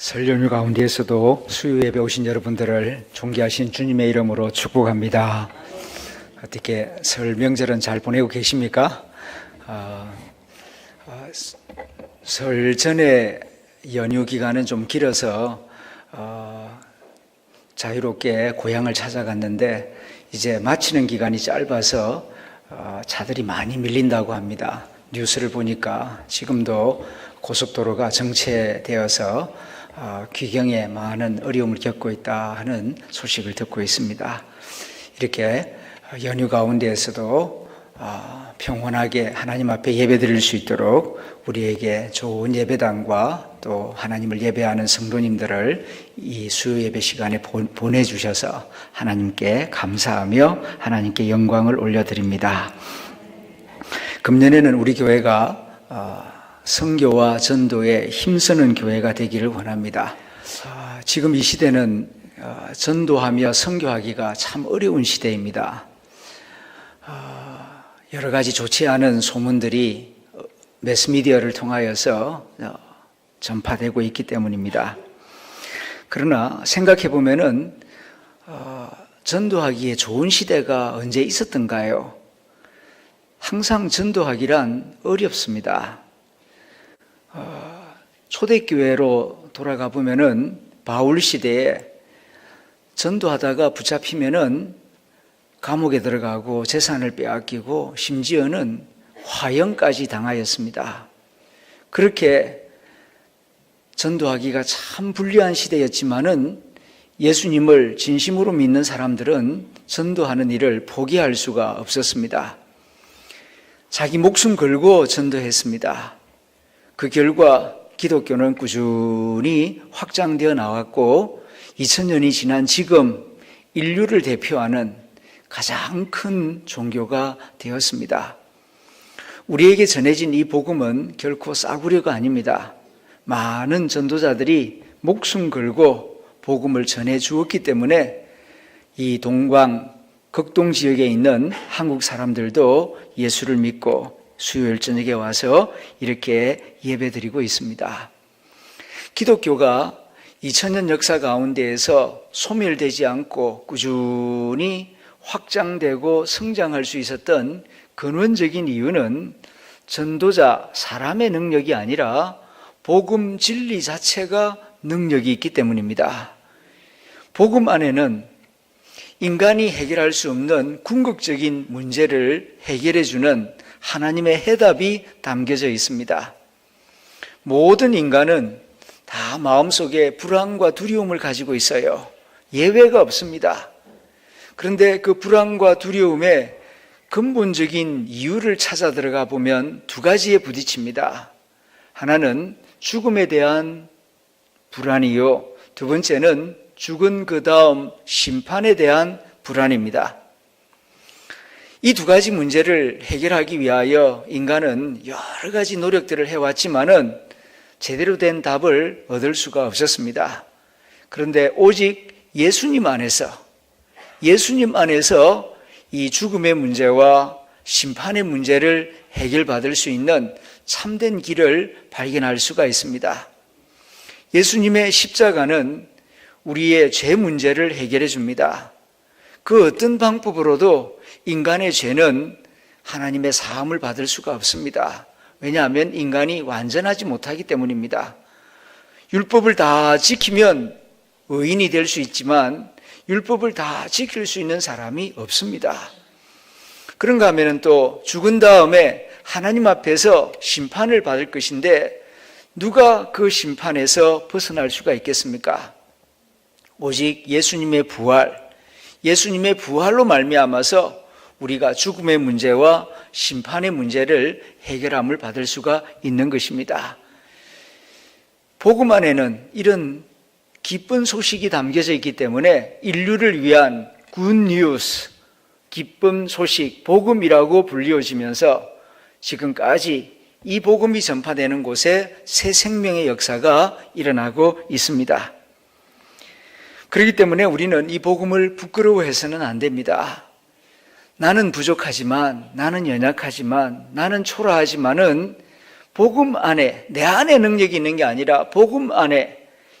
설 연휴 가운데에서도 수요 예배 오신 여러분들을 존귀하신 주님의 이름으로 축복합니다. 어떻게 설 명절은 잘 보내고 계십니까? 설 전에 연휴 기간은 좀 길어서 자유롭게 고향을 찾아갔는데 이제 마치는 기간이 짧아서 차들이 많이 밀린다고 합니다. 뉴스를 보니까 지금도 고속도로가 정체되어서 귀경에 많은 어려움을 겪고 있다 하는 소식을 듣고 있습니다. 이렇게 연휴 가운데에서도 평온하게 하나님 앞에 예배드릴 수 있도록 우리에게 좋은 예배당과 또 하나님을 예배하는 성도님들을 이 수요 예배 시간에 보내주셔서 하나님께 감사하며 하나님께 영광을 올려드립니다. 금년에는 우리 교회가 선교와 전도에 힘쓰는 교회가 되기를 원합니다. 지금 이 시대는 전도하며 선교하기가 참 어려운 시대입니다. 여러 가지 좋지 않은 소문들이 매스미디어를 통하여서 전파되고 있기 때문입니다. 그러나 생각해 보면은 전도하기에 좋은 시대가 언제 있었던가요? 항상 전도하기란 어렵습니다. 초대교회로 돌아가 보면은 바울 시대에 전도하다가 붙잡히면은 감옥에 들어가고 재산을 빼앗기고 심지어는 화형까지 당하였습니다. 그렇게 전도하기가 참 불리한 시대였지만은 예수님을 진심으로 믿는 사람들은 전도하는 일을 포기할 수가 없었습니다. 자기 목숨 걸고 전도했습니다. 그 결과 기독교는 꾸준히 확장되어 나왔고 2000년이 지난 지금 인류를 대표하는 가장 큰 종교가 되었습니다. 우리에게 전해진 이 복음은 결코 싸구려가 아닙니다. 많은 전도자들이 목숨 걸고 복음을 전해 주었기 때문에 이 동광 극동 지역에 있는 한국 사람들도 예수를 믿고 수요일 저녁에 와서 이렇게 예배드리고 있습니다. 기독교가 2000년 역사 가운데에서 소멸되지 않고 꾸준히 확장되고 성장할 수 있었던 근원적인 이유는 전도자 사람의 능력이 아니라 복음 진리 자체가 능력이 있기 때문입니다. 복음 안에는 인간이 해결할 수 없는 궁극적인 문제를 해결해 주는 하나님의 해답이 담겨져 있습니다. 모든 인간은 다 마음속에 불안과 두려움을 가지고 있어요. 예외가 없습니다. 그런데 그 불안과 두려움의 근본적인 이유를 찾아 들어가 보면 두 가지에 부딪힙니다. 하나는 죽음에 대한 불안이요. 두 번째는 죽은 그 다음 심판에 대한 불안입니다. 이 두 가지 문제를 해결하기 위하여 인간은 여러 가지 노력들을 해왔지만은 제대로 된 답을 얻을 수가 없었습니다. 그런데 오직 예수님 안에서 이 죽음의 문제와 심판의 문제를 해결받을 수 있는 참된 길을 발견할 수가 있습니다. 예수님의 십자가는 우리의 죄 문제를 해결해 줍니다. 그 어떤 방법으로도 인간의 죄는 하나님의 사함을 받을 수가 없습니다. 왜냐하면 인간이 완전하지 못하기 때문입니다. 율법을 다 지키면 의인이 될 수 있지만 율법을 다 지킬 수 있는 사람이 없습니다. 그런가 하면 또 죽은 다음에 하나님 앞에서 심판을 받을 것인데 누가 그 심판에서 벗어날 수가 있겠습니까? 오직 예수님의 부활로 말미암아서 우리가 죽음의 문제와 심판의 문제를 해결함을 받을 수가 있는 것입니다. 복음 안에는 이런 기쁜 소식이 담겨져 있기 때문에 인류를 위한 굿뉴스, 기쁨 소식, 복음이라고 불리워지면서 지금까지 이 복음이 전파되는 곳에 새 생명의 역사가 일어나고 있습니다. 그렇기 때문에 우리는 이 복음을 부끄러워해서는 안 됩니다. 나는 부족하지만, 나는 연약하지만, 나는 초라하지만은 복음 안에, 내 안에 능력이 있는 게 아니라 복음 안에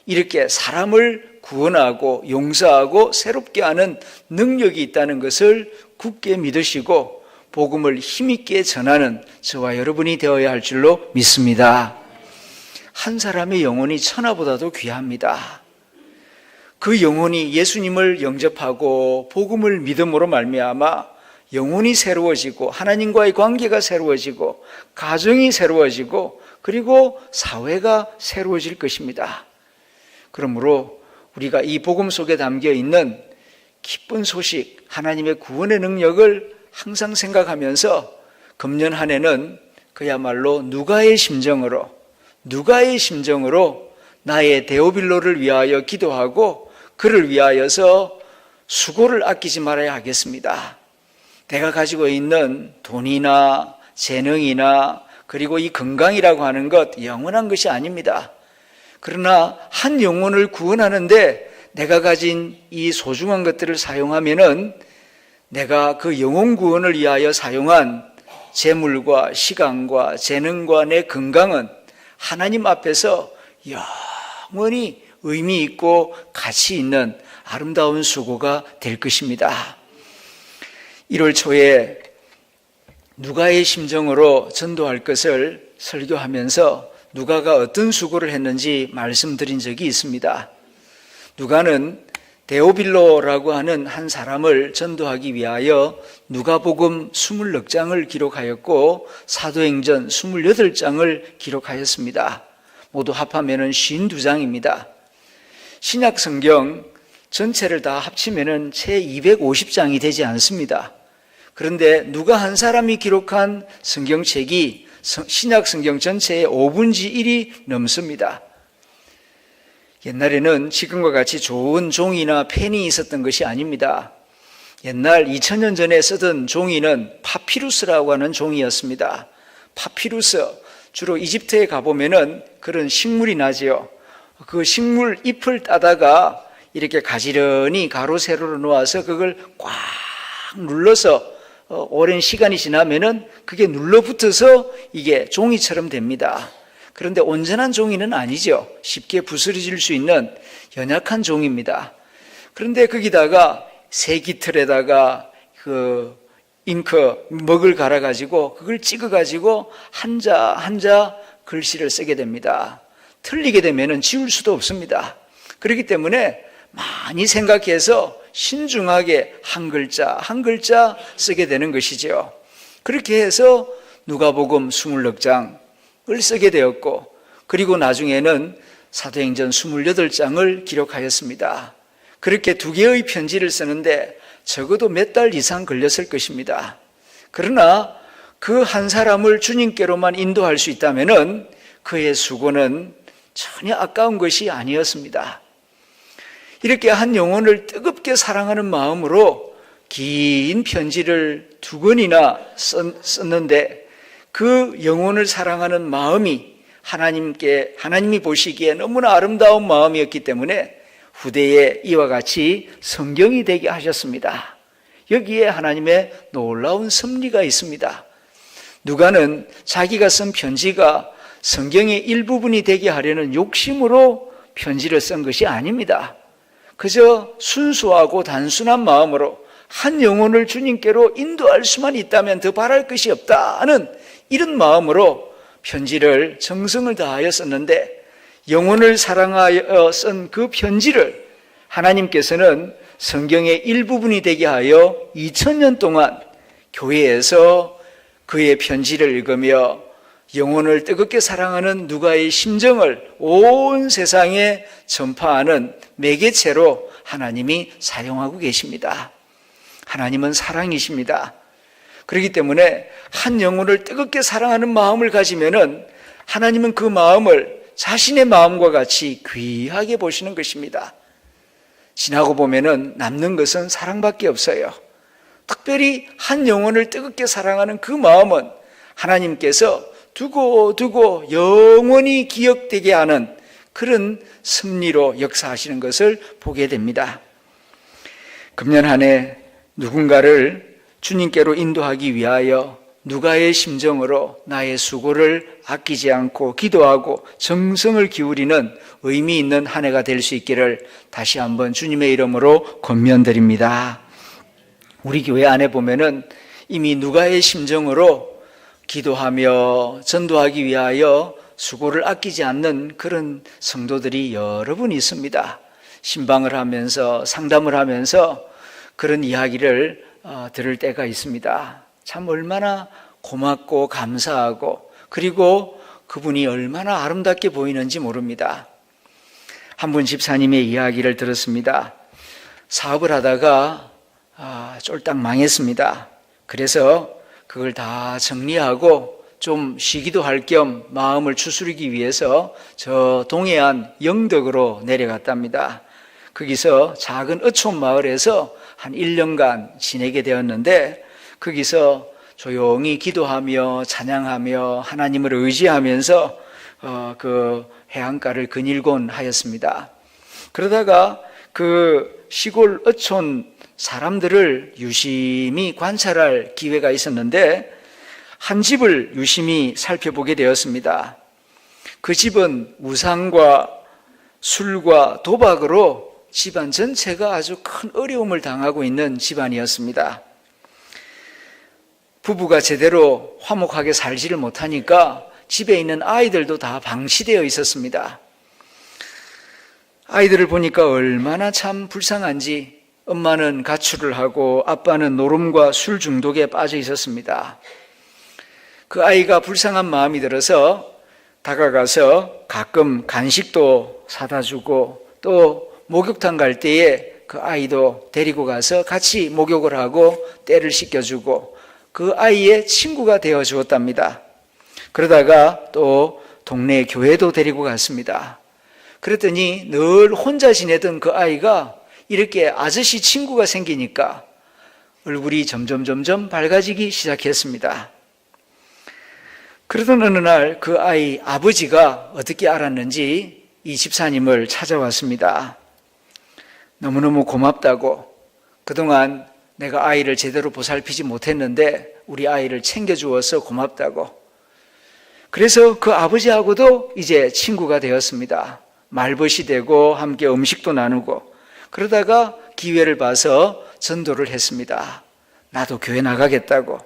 이렇게 사람을 구원하고 용서하고 새롭게 하는 능력이 있다는 것을 굳게 믿으시고 복음을 힘있게 전하는 저와 여러분이 되어야 할 줄로 믿습니다. 한 사람의 영혼이 천하보다도 귀합니다. 그 영혼이 예수님을 영접하고 복음을 믿음으로 말미암아 영혼이 새로워지고 하나님과의 관계가 새로워지고 가정이 새로워지고 그리고 사회가 새로워질 것입니다. 그러므로 우리가 이 복음 속에 담겨 있는 기쁜 소식, 하나님의 구원의 능력을 항상 생각하면서 금년 한 해는 그야말로 누가의 심정으로 나의 데오빌로를 위하여 기도하고 그를 위하여서 수고를 아끼지 말아야 하겠습니다. 내가 가지고 있는 돈이나 재능이나 그리고 이 건강이라고 하는 것 영원한 것이 아닙니다. 그러나 한 영혼을 구원하는데 내가 가진 이 소중한 것들을 사용하면은 내가 그 영혼 구원을 위하여 사용한 재물과 시간과 재능과 내 건강은 하나님 앞에서 영원히 의미 있고 가치 있는 아름다운 수고가 될 것입니다. 1월 초에 누가의 심정으로 전도할 것을 설교하면서 누가가 어떤 수고를 했는지 말씀드린 적이 있습니다. 누가는 데오빌로라고 하는 한 사람을 전도하기 위하여 누가복음 24장을 기록하였고 사도행전 28장을 기록하였습니다. 모두 합하면 52장입니다. 신약 성경 전체를 다 합치면 채 250장이 되지 않습니다. 그런데 누가 한 사람이 기록한 성경책이 신약 성경 전체의 5분의 1이 넘습니다. 옛날에는 지금과 같이 좋은 종이나 펜이 있었던 것이 아닙니다. 옛날 2000년 전에 쓰던 종이는 파피루스라고 하는 종이였습니다. 파피루스, 주로 이집트에 가보면은 그런 식물이 나지요. 그 식물 잎을 따다가 이렇게 가지런히 가로 세로로 놓아서 그걸 꽉 눌러서 오랜 시간이 지나면은 그게 눌러붙어서 이게 종이처럼 됩니다. 그런데 온전한 종이는 아니죠. 쉽게 부스러질 수 있는 연약한 종입니다. 그런데 거기다가 세기틀에다가 그 잉크, 먹을 갈아가지고 그걸 찍어가지고 한자 한자 글씨를 쓰게 됩니다. 틀리게 되면은 지울 수도 없습니다. 그렇기 때문에 많이 생각해서 신중하게 한 글자 한 글자 쓰게 되는 것이죠. 그렇게 해서 누가복음 24장을 쓰게 되었고 그리고 나중에는 사도행전 28장을 기록하였습니다. 그렇게 두 개의 편지를 쓰는데 적어도 몇 달 이상 걸렸을 것입니다. 그러나 그 한 사람을 주님께로만 인도할 수 있다면은 그의 수고는 전혀 아까운 것이 아니었습니다. 이렇게 한 영혼을 뜨겁게 사랑하는 마음으로 긴 편지를 2권이나 썼는데 그 영혼을 사랑하는 마음이 하나님이 보시기에 너무나 아름다운 마음이었기 때문에 후대에 이와 같이 성경이 되게 하셨습니다. 여기에 하나님의 놀라운 섭리가 있습니다. 누가는 자기가 쓴 편지가 성경의 일부분이 되게 하려는 욕심으로 편지를 쓴 것이 아닙니다. 그저 순수하고 단순한 마음으로 한 영혼을 주님께로 인도할 수만 있다면 더 바랄 것이 없다는 이런 마음으로 편지를 정성을 다하여 썼는데 영혼을 사랑하여 쓴 그 편지를 하나님께서는 성경의 일부분이 되게 하여 2000년 동안 교회에서 그의 편지를 읽으며 영혼을 뜨겁게 사랑하는 누가의 심정을 온 세상에 전파하는 매개체로 하나님이 사용하고 계십니다. 하나님은 사랑이십니다. 그렇기 때문에 한 영혼을 뜨겁게 사랑하는 마음을 가지면은 하나님은 그 마음을 자신의 마음과 같이 귀하게 보시는 것입니다. 지나고 보면은 남는 것은 사랑밖에 없어요. 특별히 한 영혼을 뜨겁게 사랑하는 그 마음은 하나님께서 두고 영원히 기억되게 하는 그런 섭리로 역사하시는 것을 보게 됩니다. 금년 한 해 누군가를 주님께로 인도하기 위하여 누가의 심정으로 나의 수고를 아끼지 않고 기도하고 정성을 기울이는 의미 있는 한 해가 될 수 있기를 다시 한번 주님의 이름으로 권면드립니다. 우리 교회 안에 보면은 이미 누가의 심정으로 기도하며 전도하기 위하여 수고를 아끼지 않는 그런 성도들이 여러 분 있습니다. 신방을 하면서 상담을 하면서 그런 이야기를 들을 때가 있습니다. 참 얼마나 고맙고 감사하고 그리고 그분이 얼마나 아름답게 보이는지 모릅니다. 한 분 집사님의 이야기를 들었습니다. 사업을 하다가 쫄딱 망했습니다. 그래서 그걸 다 정리하고 좀 쉬기도 할 겸 마음을 추스르기 위해서 저 동해안 영덕으로 내려갔답니다. 거기서 작은 어촌 마을에서 한 1년간 지내게 되었는데 거기서 조용히 기도하며 찬양하며 하나님을 의지하면서 그 해안가를 거닐곤 하였습니다. 그러다가 그 시골 어촌 사람들을 유심히 관찰할 기회가 있었는데 한 집을 유심히 살펴보게 되었습니다. 그 집은 우상과 술과 도박으로 집안 전체가 아주 큰 어려움을 당하고 있는 집안이었습니다. 부부가 제대로 화목하게 살지를 못하니까 집에 있는 아이들도 다 방치되어 있었습니다. 아이들을 보니까 얼마나 참 불쌍한지 엄마는 가출을 하고 아빠는 노름과 술 중독에 빠져 있었습니다. 그 아이가 불쌍한 마음이 들어서 다가가서 가끔 간식도 사다 주고 또 목욕탕 갈 때에 그 아이도 데리고 가서 같이 목욕을 하고 때를 씻겨주고 그 아이의 친구가 되어 주었답니다. 그러다가 또 동네 교회도 데리고 갔습니다. 그랬더니 늘 혼자 지내던 그 아이가 이렇게 아저씨 친구가 생기니까 얼굴이 점점 밝아지기 시작했습니다. 그러던 어느 날 그 아이 아버지가 어떻게 알았는지 이 집사님을 찾아왔습니다. 너무너무 고맙다고, 그동안 내가 아이를 제대로 보살피지 못했는데 우리 아이를 챙겨주어서 고맙다고. 그래서 그 아버지하고도 이제 친구가 되었습니다. 말벗이 되고 함께 음식도 나누고 그러다가 기회를 봐서 전도를 했습니다. 나도 교회 나가겠다고.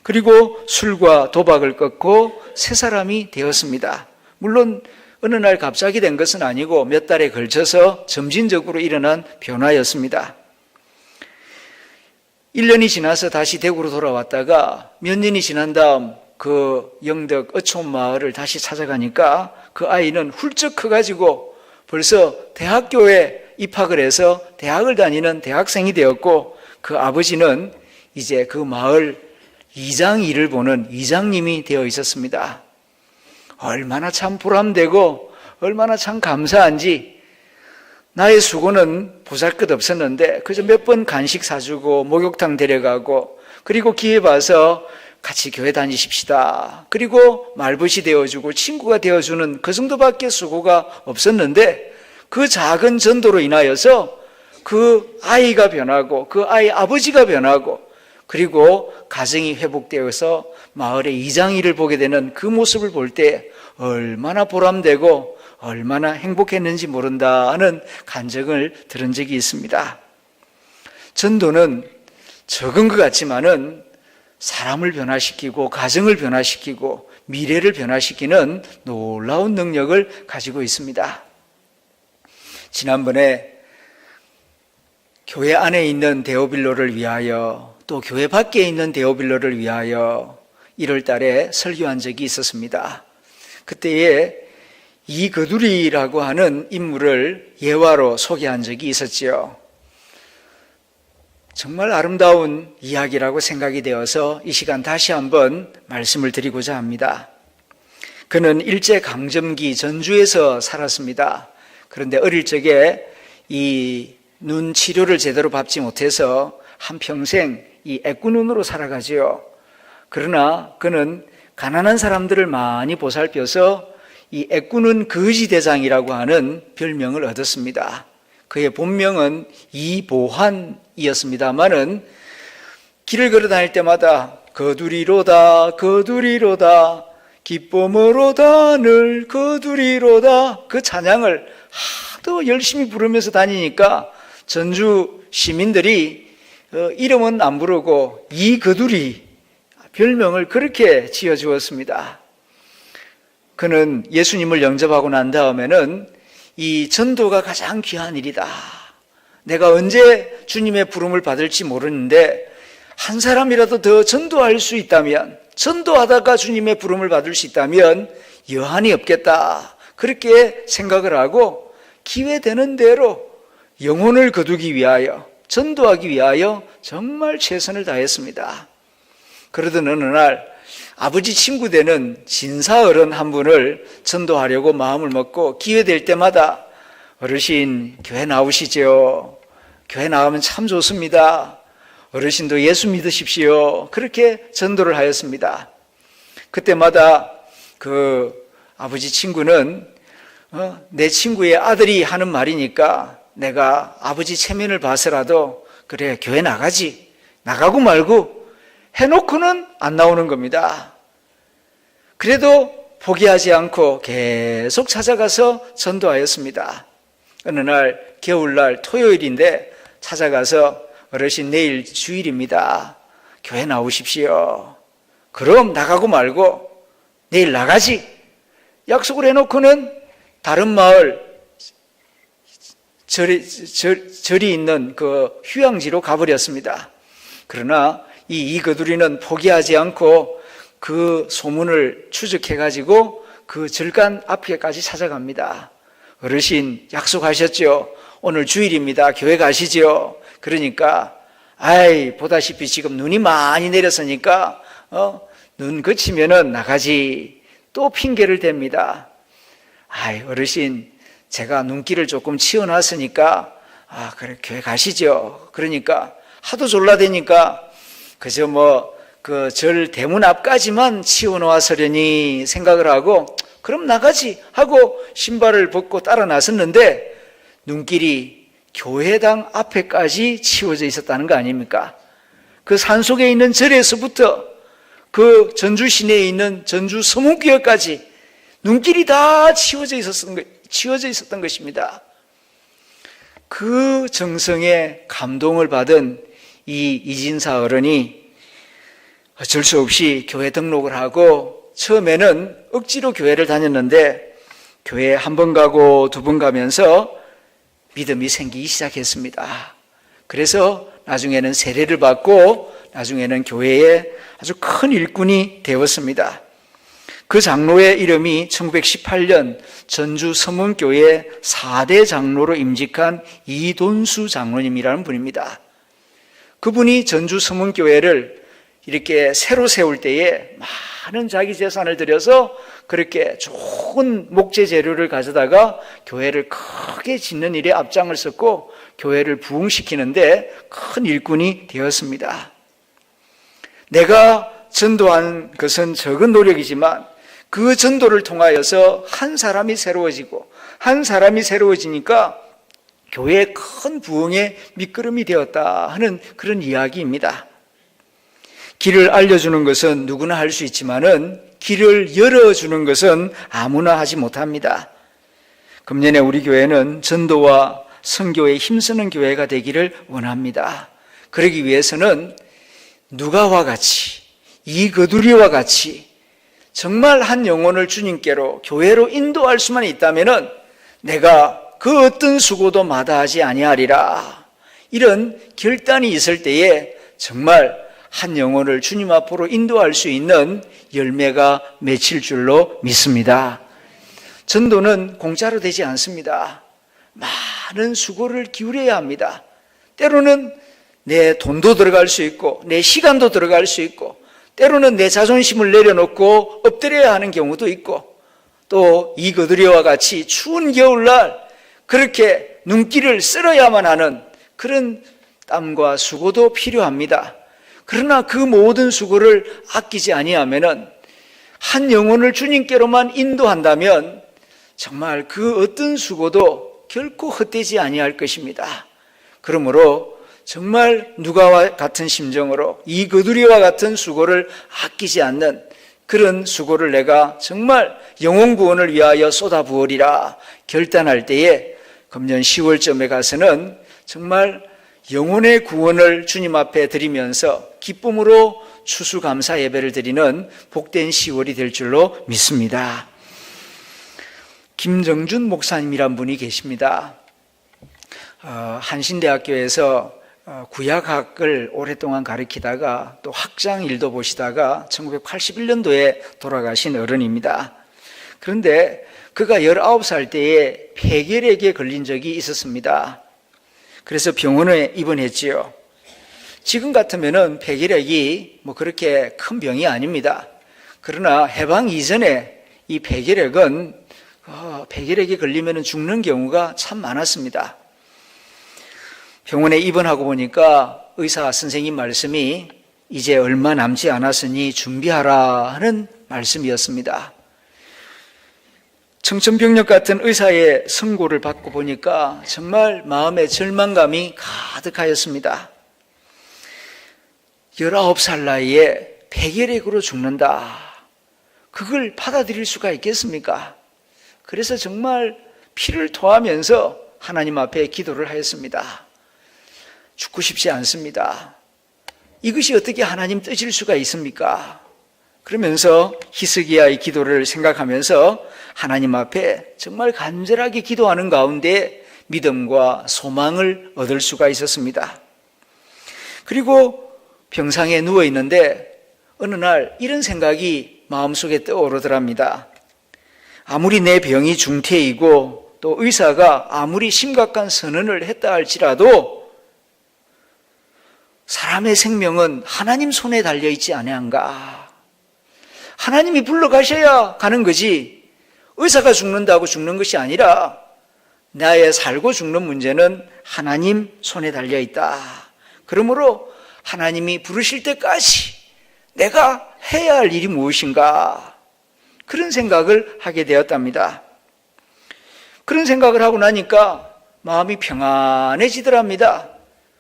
그리고 술과 도박을 끊고 새 사람이 되었습니다. 물론 어느 날 갑자기 된 것은 아니고 몇 달에 걸쳐서 점진적으로 일어난 변화였습니다. 1년이 지나서 다시 대구로 돌아왔다가 몇 년이 지난 다음 그 영덕 어촌 마을을 다시 찾아가니까 그 아이는 훌쩍 커가지고 벌써 대학교에 입학을 해서 대학을 다니는 대학생이 되었고 그 아버지는 이제 그 마을 이장 일을 보는 이장님이 되어 있었습니다. 얼마나 참 보람되고 얼마나 참 감사한지 나의 수고는 보잘것없었는데 그저 몇 번 간식 사주고 목욕탕 데려가고 그리고 기회 봐서 같이 교회 다니십시다. 그리고 말벗이 되어주고 친구가 되어주는 그 정도밖에 수고가 없었는데 그 작은 전도로 인하여서 그 아이가 변하고 그 아이 아버지가 변하고 그리고 가정이 회복되어서 마을의 이장일을 보게 되는 그 모습을 볼 때 얼마나 보람되고 얼마나 행복했는지 모른다 하는 간증을 들은 적이 있습니다. 전도는 적은 것 같지만은 사람을 변화시키고 가정을 변화시키고 미래를 변화시키는 놀라운 능력을 가지고 있습니다. 지난번에 교회 안에 있는 데오빌로를 위하여 또 교회 밖에 있는 데오빌로를 위하여 1월 달에 설교한 적이 있었습니다. 그때에 이거두리라고 하는 인물을 예화로 소개한 적이 있었지요. 정말 아름다운 이야기라고 생각이 되어서 이 시간 다시 한번 말씀을 드리고자 합니다. 그는 일제강점기 전주에서 살았습니다. 그런데 어릴 적에 이 눈 치료를 제대로 받지 못해서 한평생 이 애꾸눈으로 살아가지요. 그러나 그는 가난한 사람들을 많이 보살펴서 이 애꾸눈 거지대장이라고 하는 별명을 얻었습니다. 그의 본명은 이보환이었습니다마는 길을 걸어 다닐 때마다 거두리로다 거두리로다 기쁨으로다 늘 거두리로다. 그 찬양을 하도 열심히 부르면서 다니니까 전주 시민들이 이름은 안 부르고 이거두리 별명을 그렇게 지어주었습니다. 그는 예수님을 영접하고 난 다음에는 이 전도가 가장 귀한 일이다. 내가 언제 주님의 부름을 받을지 모르는데 한 사람이라도 더 전도할 수 있다면, 전도하다가 주님의 부름을 받을 수 있다면 여한이 없겠다. 그렇게 생각을 하고 기회되는 대로 영혼을 거두기 위하여, 전도하기 위하여 정말 최선을 다했습니다. 그러던 어느 날 아버지 친구 되는 진사어른 한 분을 전도하려고 마음을 먹고 기회될 때마다 어르신 교회 나오시죠. 교회 나오면 참 좋습니다. 어르신도 예수 믿으십시오. 그렇게 전도를 하였습니다. 그때마다 그 아버지 친구는 내 친구의 아들이 하는 말이니까 내가 아버지 체면을 봐서라도 그래 교회 나가지, 나가고 말고 해놓고는 안 나오는 겁니다. 그래도 포기하지 않고 계속 찾아가서 전도하였습니다. 어느 날 겨울날 토요일인데 찾아가서 어르신 내일 주일입니다. 교회 나오십시오. 그럼 나가고 말고 내일 나가지. 약속을 해놓고는 다른 마을 절이 있는 그 휴양지로 가버렸습니다. 그러나 이거두리는 포기하지 않고 그 소문을 추적해가지고 그 절간 앞에까지 찾아갑니다. 어르신 약속하셨죠? 오늘 주일입니다. 교회 가시죠? 그러니까 보다시피 지금 눈이 많이 내렸으니까 눈 그치면은 나가지. 또 핑계를 댑니다. 어르신 제가 눈길을 조금 치워놨으니까 그래 교회 가시죠. 그러니까 하도 졸라대니까 그저 그 절 대문 앞까지만 치워놓았으려니 생각을 하고 그럼 나가지 하고 신발을 벗고 따라 나섰는데 눈길이 교회당 앞에까지 치워져 있었다는 거 아닙니까? 그 산속에 있는 절에서부터 그 전주 시내에 있는 전주 서문교회까지 눈길이 다 치워져 있었던 것입니다. 그 정성에 감동을 받은 이 이진사 어른이 어쩔 수 없이 교회 등록을 하고 처음에는 억지로 교회를 다녔는데 교회에 한 번 가고 두 번 가면서 믿음이 생기기 시작했습니다. 그래서 나중에는 세례를 받고 나중에는 교회에 아주 큰 일꾼이 되었습니다. 그 장로의 이름이 1918년 전주 서문교회 4대 장로로 임직한 이돈수 장로님이라는 분입니다. 그분이 전주 서문교회를 이렇게 새로 세울 때에 많은 자기 재산을 들여서 그렇게 좋은 목재 재료를 가져다가 교회를 크게 짓는 일에 앞장을 섰고 교회를 부흥시키는데 큰 일꾼이 되었습니다. 내가 전도한 것은 적은 노력이지만 그 전도를 통하여서 한 사람이 새로워지고 한 사람이 새로워지니까 교회의 큰 부흥의 밑거름이 되었다 하는 그런 이야기입니다. 길을 알려주는 것은 누구나 할 수 있지만은 길을 열어주는 것은 아무나 하지 못합니다. 금년에 우리 교회는 전도와 선교에 힘쓰는 교회가 되기를 원합니다. 그러기 위해서는 누가와 같이 이거두리와 같이 정말 한 영혼을 주님께로 교회로 인도할 수만 있다면은 내가 그 어떤 수고도 마다하지 아니하리라. 이런 결단이 있을 때에 정말 한 영혼을 주님 앞으로 인도할 수 있는 열매가 맺힐 줄로 믿습니다. 전도는 공짜로 되지 않습니다. 많은 수고를 기울여야 합니다. 때로는 내 돈도 들어갈 수 있고 내 시간도 들어갈 수 있고 때로는 내 자존심을 내려놓고 엎드려야 하는 경우도 있고 또 이거두리와 같이 추운 겨울날 그렇게 눈길을 쓸어야만 하는 그런 땀과 수고도 필요합니다. 그러나 그 모든 수고를 아끼지 아니하면은 한 영혼을 주님께로만 인도한다면 정말 그 어떤 수고도 결코 헛되지 아니할 것입니다. 그러므로 정말 누가와 같은 심정으로 이 거두리와 같은 수고를 아끼지 않는 그런 수고를 내가 정말 영혼 구원을 위하여 쏟아부으리라 결단할 때에 금년 10월쯤에 가서는 정말 영혼의 구원을 주님 앞에 드리면서 기쁨으로 추수감사 예배를 드리는 복된 10월이 될 줄로 믿습니다. 김정준 목사님이란 분이 계십니다. 한신대학교에서 구약학을 오랫동안 가르치다가 또 학장 일도 보시다가 1981년도에 돌아가신 어른입니다. 그런데 그가 19살 때에 폐결핵에 걸린 적이 있었습니다. 그래서 병원에 입원했지요. 지금 같으면은 폐결핵이 그렇게 큰 병이 아닙니다. 그러나 해방 이전에 이 폐결핵은 폐결핵에 걸리면 죽는 경우가 참 많았습니다. 병원에 입원하고 보니까 의사 선생님 말씀이 이제 얼마 남지 않았으니 준비하라 하는 말씀이었습니다. 청천벽력 같은 의사의 선고를 받고 보니까 정말 마음의 절망감이 가득하였습니다. 19살 나이에 폐결핵으로 죽는다. 그걸 받아들일 수가 있겠습니까? 그래서 정말 피를 토하면서 하나님 앞에 기도를 하였습니다. 죽고 싶지 않습니다. 이것이 어떻게 하나님 뜻일 수가 있습니까? 그러면서 히스기야의 기도를 생각하면서 하나님 앞에 정말 간절하게 기도하는 가운데 믿음과 소망을 얻을 수가 있었습니다. 그리고 병상에 누워 있는데 어느 날 이런 생각이 마음속에 떠오르더랍니다. 아무리 내 병이 중태이고 또 의사가 아무리 심각한 선언을 했다 할지라도 사람의 생명은 하나님 손에 달려있지 아니한가. 하나님이 불러가셔야 가는 거지 의사가 죽는다고 죽는 것이 아니라 나의 살고 죽는 문제는 하나님 손에 달려있다. 그러므로 하나님이 부르실 때까지 내가 해야 할 일이 무엇인가, 그런 생각을 하게 되었답니다. 그런 생각을 하고 나니까 마음이 평안해지더랍니다.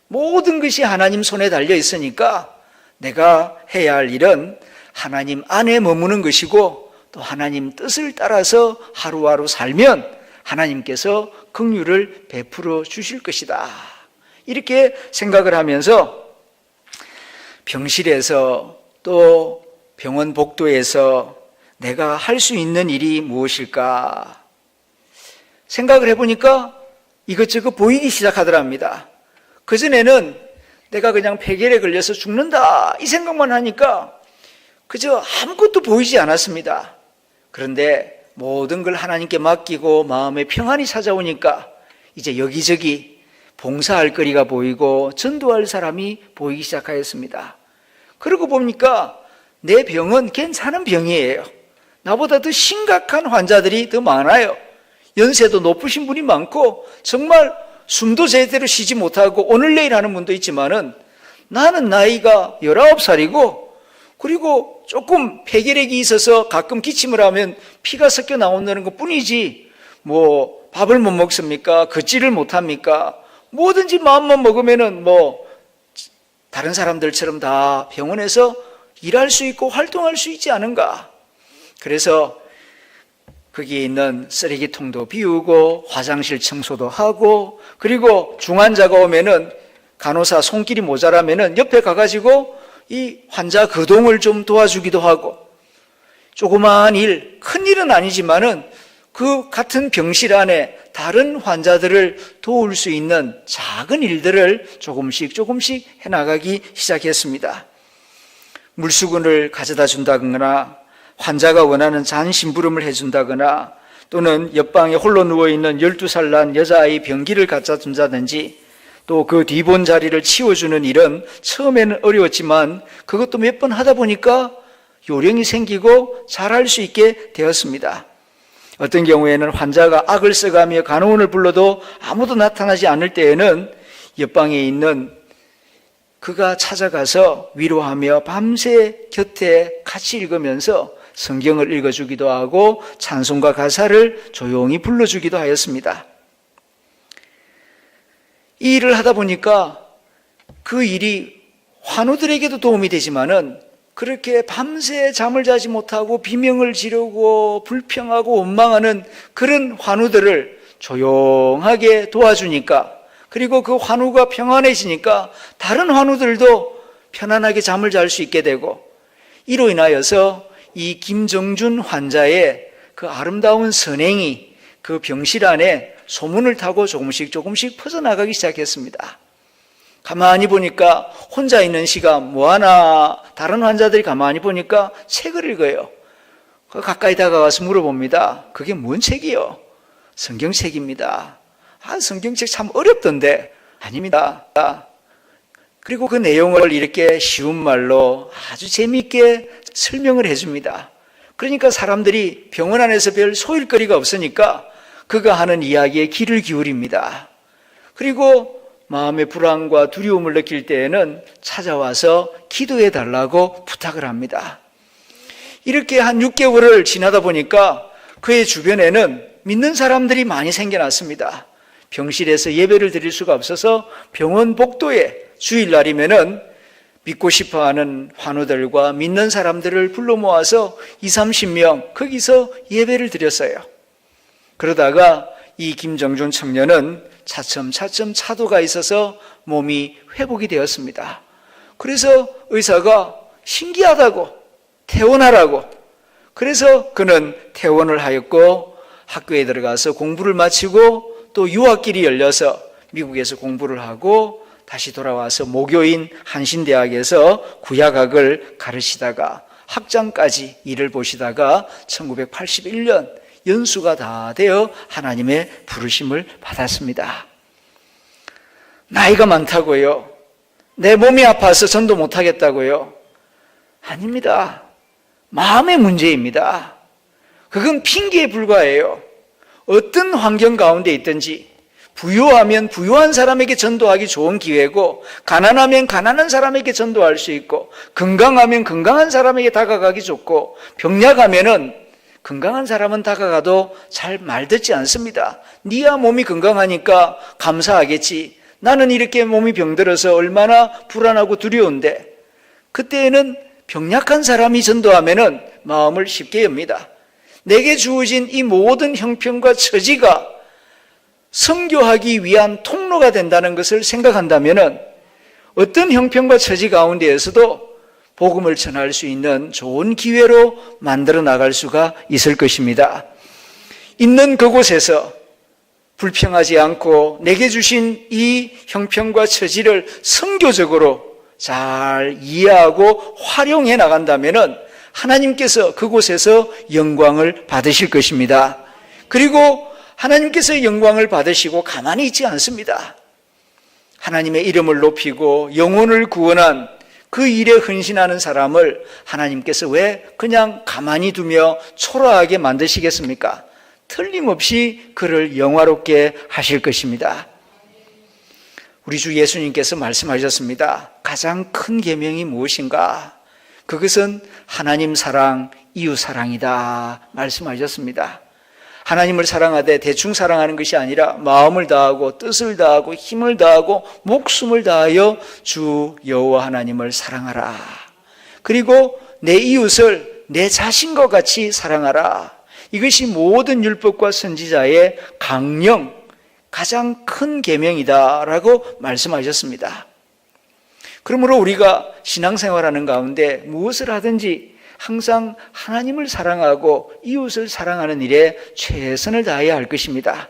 모든 것이 하나님 손에 달려 있으니까 내가 해야 할 일은 하나님 안에 머무는 것이고 또 하나님 뜻을 따라서 하루하루 살면 하나님께서 긍휼을 베풀어 주실 것이다. 이렇게 생각을 하면서 병실에서 또 병원 복도에서 내가 할 수 있는 일이 무엇일까 생각을 해보니까 이것저것 보이기 시작하더랍니다. 그전에는 내가 그냥 폐결에 걸려서 죽는다 이 생각만 하니까 그저 아무것도 보이지 않았습니다. 그런데 모든 걸 하나님께 맡기고 마음에 평안이 찾아오니까 이제 여기저기 봉사할 거리가 보이고 전도할 사람이 보이기 시작하였습니다. 그러고 보니까 내 병은 괜찮은 병이에요. 나보다 더 심각한 환자들이 더 많아요. 연세도 높으신 분이 많고 정말 숨도 제대로 쉬지 못하고 오늘 내일 하는 분도 있지만은 나는 나이가 19살이고 그리고 조금 폐결핵이 있어서 가끔 기침을 하면 피가 섞여 나온다는 것 뿐이지 밥을 못 먹습니까? 걷지를 못합니까? 뭐든지 마음만 먹으면은 다른 사람들처럼 다 병원에서 일할 수 있고 활동할 수 있지 않은가? 그래서 거기에 있는 쓰레기통도 비우고 화장실 청소도 하고 그리고 중환자가 오면은 간호사 손길이 모자라면은 옆에 가가지고 이 환자 거동을 좀 도와주기도 하고 조그마한 일, 큰 일은 아니지만은 그 같은 병실 안에 다른 환자들을 도울 수 있는 작은 일들을 조금씩 해나가기 시작했습니다. 물수건을 가져다 준다거나 환자가 원하는 잔심부름을 해준다거나 또는 옆방에 홀로 누워있는 12살 난 여자아이 변기를 갖다 준다든지 또 그 뒤본 자리를 치워주는 일은 처음에는 어려웠지만 그것도 몇 번 하다 보니까 요령이 생기고 잘할 수 있게 되었습니다. 어떤 경우에는 환자가 악을 써가며 간호원을 불러도 아무도 나타나지 않을 때에는 옆방에 있는 그가 찾아가서 위로하며 밤새 곁에 같이 읽으면서 성경을 읽어주기도 하고 찬송가 가사를 조용히 불러주기도 하였습니다. 이 일을 하다 보니까 그 일이 환우들에게도 도움이 되지만은 그렇게 밤새 잠을 자지 못하고 비명을 지르고 불평하고 원망하는 그런 환우들을 조용하게 도와주니까, 그리고 그 환우가 평안해지니까 다른 환우들도 편안하게 잠을 잘 수 있게 되고, 이로 인하여서 이 김정준 환자의 그 아름다운 선행이 그 병실 안에 소문을 타고 조금씩 퍼져나가기 시작했습니다. 가만히 보니까 혼자 있는 시간 뭐하나, 다른 환자들이 가만히 보니까 책을 읽어요. 가까이 다가가서 물어봅니다. 그게 뭔 책이요? 성경책입니다. 성경책 참 어렵던데. 아닙니다. 그리고 그 내용을 이렇게 쉬운 말로 아주 재미있게 설명을 해줍니다. 그러니까 사람들이 병원 안에서 별 소일거리가 없으니까 그가 하는 이야기에 귀를 기울입니다. 그리고 마음의 불안과 두려움을 느낄 때에는 찾아와서 기도해 달라고 부탁을 합니다. 이렇게 한 6개월을 지나다 보니까 그의 주변에는 믿는 사람들이 많이 생겨났습니다. 병실에서 예배를 드릴 수가 없어서 병원 복도에 주일날이면은 믿고 싶어하는 환우들과 믿는 사람들을 불러 모아서 20-30명 거기서 예배를 드렸어요. 그러다가 이 김정준 청년은 차츰 차도가 있어서 몸이 회복이 되었습니다. 그래서 의사가 신기하다고 퇴원하라고, 그래서 그는 퇴원을 하였고 학교에 들어가서 공부를 마치고 또 유학길이 열려서 미국에서 공부를 하고 다시 돌아와서 모교인 한신대학에서 구약학을 가르치다가 학장까지 일을 보시다가 1981년 연수가 다 되어 하나님의 부르심을 받았습니다. 나이가 많다고요? 내 몸이 아파서 전도 못하겠다고요? 아닙니다. 마음의 문제입니다. 그건 핑계에 불과해요. 어떤 환경 가운데 있든지 부유하면 부유한 사람에게 전도하기 좋은 기회고, 가난하면 가난한 사람에게 전도할 수 있고, 건강하면 건강한 사람에게 다가가기 좋고, 병약하면은 건강한 사람은 다가가도 잘 말 듣지 않습니다. 네야 몸이 건강하니까 감사하겠지. 나는 이렇게 몸이 병들어서 얼마나 불안하고 두려운데. 그때에는 병약한 사람이 전도하면은 마음을 쉽게 엽니다. 내게 주어진 이 모든 형편과 처지가 선교하기 위한 통로가 된다는 것을 생각한다면은 어떤 형편과 처지 가운데에서도 복음을 전할 수 있는 좋은 기회로 만들어 나갈 수가 있을 것입니다. 있는 그곳에서 불평하지 않고 내게 주신 이 형편과 처지를 선교적으로 잘 이해하고 활용해 나간다면은 하나님께서 그곳에서 영광을 받으실 것입니다. 그리고 하나님께서 영광을 받으시고 가만히 있지 않습니다. 하나님의 이름을 높이고 영혼을 구원한 그 일에 헌신하는 사람을 하나님께서 왜 그냥 가만히 두며 초라하게 만드시겠습니까? 틀림없이 그를 영화롭게 하실 것입니다. 우리 주 예수님께서 말씀하셨습니다. 가장 큰 계명이 무엇인가? 그것은 하나님 사랑, 이웃 사랑이다 말씀하셨습니다. 하나님을 사랑하되 대충 사랑하는 것이 아니라 마음을 다하고 뜻을 다하고 힘을 다하고 목숨을 다하여 주 여호와 하나님을 사랑하라. 그리고 내 이웃을 내 자신과 같이 사랑하라. 이것이 모든 율법과 선지자의 강령, 가장 큰 계명이다라고 말씀하셨습니다. 그러므로 우리가 신앙생활하는 가운데 무엇을 하든지 항상 하나님을 사랑하고 이웃을 사랑하는 일에 최선을 다해야 할 것입니다.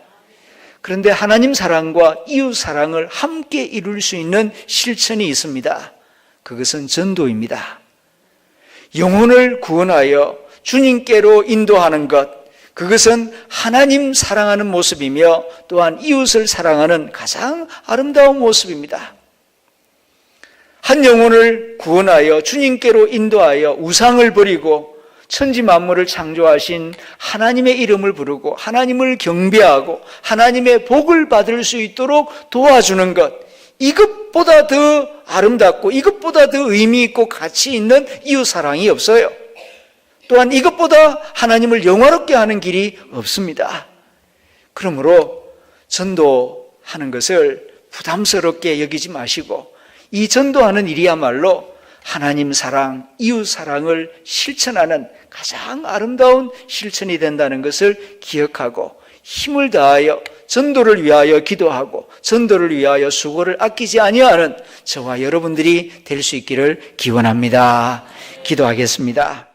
그런데 하나님 사랑과 이웃 사랑을 함께 이룰 수 있는 실천이 있습니다. 그것은 전도입니다. 영혼을 구원하여 주님께로 인도하는 것, 그것은 하나님 사랑하는 모습이며 또한 이웃을 사랑하는 가장 아름다운 모습입니다. 한 영혼을 구원하여 주님께로 인도하여 우상을 버리고 천지 만물을 창조하신 하나님의 이름을 부르고 하나님을 경배하고 하나님의 복을 받을 수 있도록 도와주는 것, 이것보다 더 아름답고 이것보다 더 의미 있고 가치 있는 이웃 사랑이 없어요. 또한 이것보다 하나님을 영화롭게 하는 길이 없습니다. 그러므로 전도하는 것을 부담스럽게 여기지 마시고 이 전도하는 일이야말로 하나님 사랑, 이웃 사랑을 실천하는 가장 아름다운 실천이 된다는 것을 기억하고 힘을 다하여 전도를 위하여 기도하고 전도를 위하여 수고를 아끼지 아니하는 저와 여러분들이 될 수 있기를 기원합니다. 기도하겠습니다.